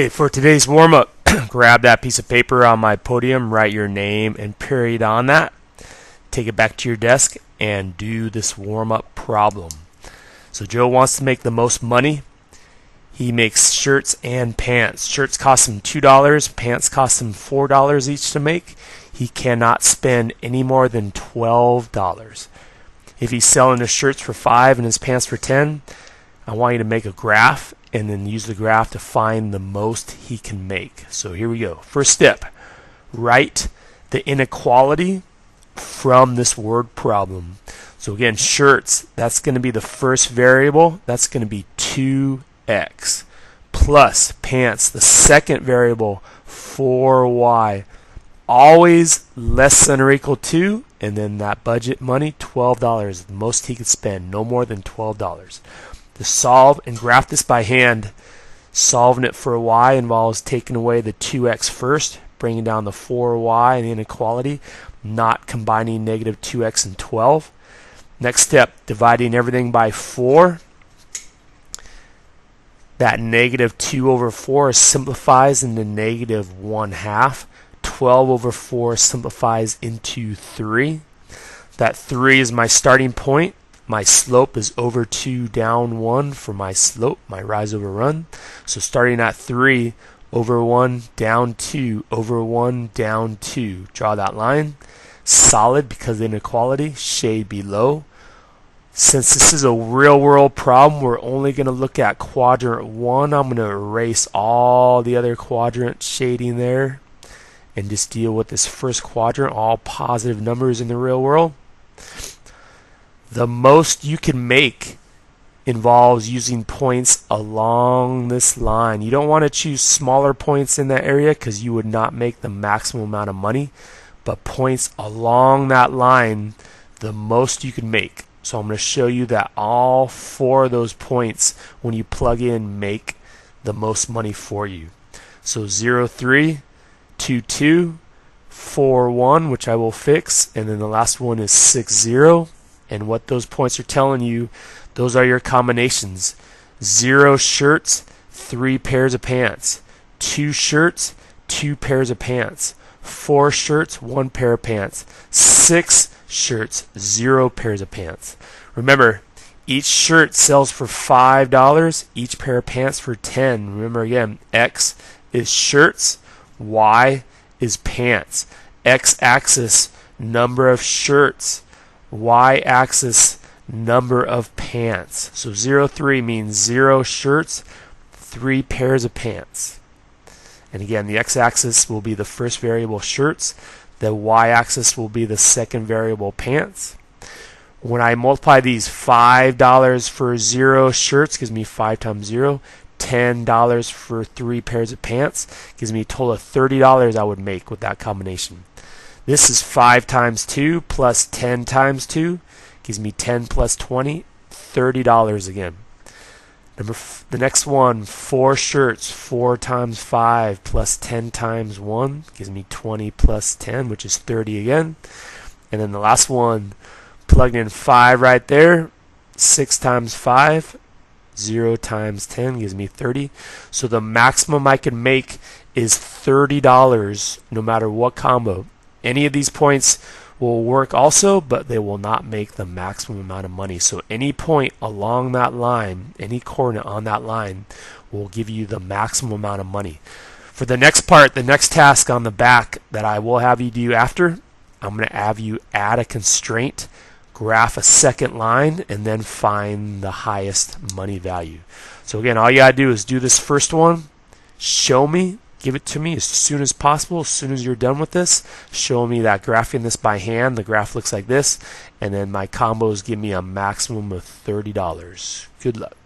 Okay, for today's warm-up, grab that piece of paper on my podium, write your name and period on that, take it back to your desk, and do this warm-up problem. So Joe wants to make the most money. He makes shirts and pants. Shirts cost him $2, pants cost him $4 each to make. He cannot spend any more than $12. If he's selling his shirts for $5 and his pants for $10, I want you to make a graph and then use the graph to find the most he can make. So here we go. First step, write the inequality from this word problem. So again, shirts, that's going to be the first variable. That's going to be 2x plus pants, the second variable, 4y. Always less than or equal to, and then that budget money, $12, the most he could spend, no more than $12. To solve and graph this by hand, solving it for y involves taking away the 2x first, bringing down the 4y and the inequality, not combining negative 2x and 12. Next step, dividing everything by 4. That negative 2 over 4 simplifies into negative 1/2. 12 over 4 simplifies into 3. That 3 is my starting point. My slope is over 2 down 1 for my slope, my rise over run. So starting at 3 over 1 down 2 over 1 down 2. Draw that line. Solid because of the inequality. Shade below. Since this is a real world problem, we're only going to look at quadrant 1. I'm going to erase all the other quadrant shading there and just deal with this first quadrant, all positive numbers in the real world. The most you can make involves using points along this line. You don't want to choose smaller points in that area because you would not make the maximum amount of money, but points along that line, the most you can make. So I'm going to show you that all 4 of those points, when you plug in, make the most money for you. So 0, 3, 2, 2, 4, 1, which I will fix, and then the last one is 6, 0. And what those points are telling you, those are your combinations. 0 shirts, 3 pairs of pants. 2 shirts, 2 pairs of pants. 4 shirts, 1 pair of pants. 6 shirts, 0 pairs of pants. Remember, each shirt sells for $5, each pair of pants for $10. Remember again, X is shirts, Y is pants. X-axis, number of shirts. Y-axis, number of pants. So 0, 3 means 0 shirts, 3 pairs of pants. And again, the x-axis will be the first variable, shirts. The y-axis will be the second variable, pants. When I multiply these, $5 for 0 shirts gives me 5 times 0. $10 for 3 pairs of pants gives me a total of $30 I would make with that combination. This is 5 times 2 plus 10 times 2. Gives me 10 plus 20, $30 again. The next one, 4 shirts, 4 times 5 plus 10 times 1. Gives me 20 plus 10, which is 30 again. And then the last one, plug in 5 right there. 6 times 5, 0 times 10 gives me 30. So the maximum I can make is $30 no matter what combo. Any of these points will work also, but they will not make the maximum amount of money. So any point along that line, any coordinate on that line, will give you the maximum amount of money. For the next part, the next task on the back that I will have you do after, I'm going to have you add a constraint, graph a second line, and then find the highest money value. So again, all you got to do is do this first one, show me, give it to me as soon as possible. As soon as you're done with this, show me that graphing this by hand. The graph looks like this, and then my combos give me a maximum of $30. Good luck.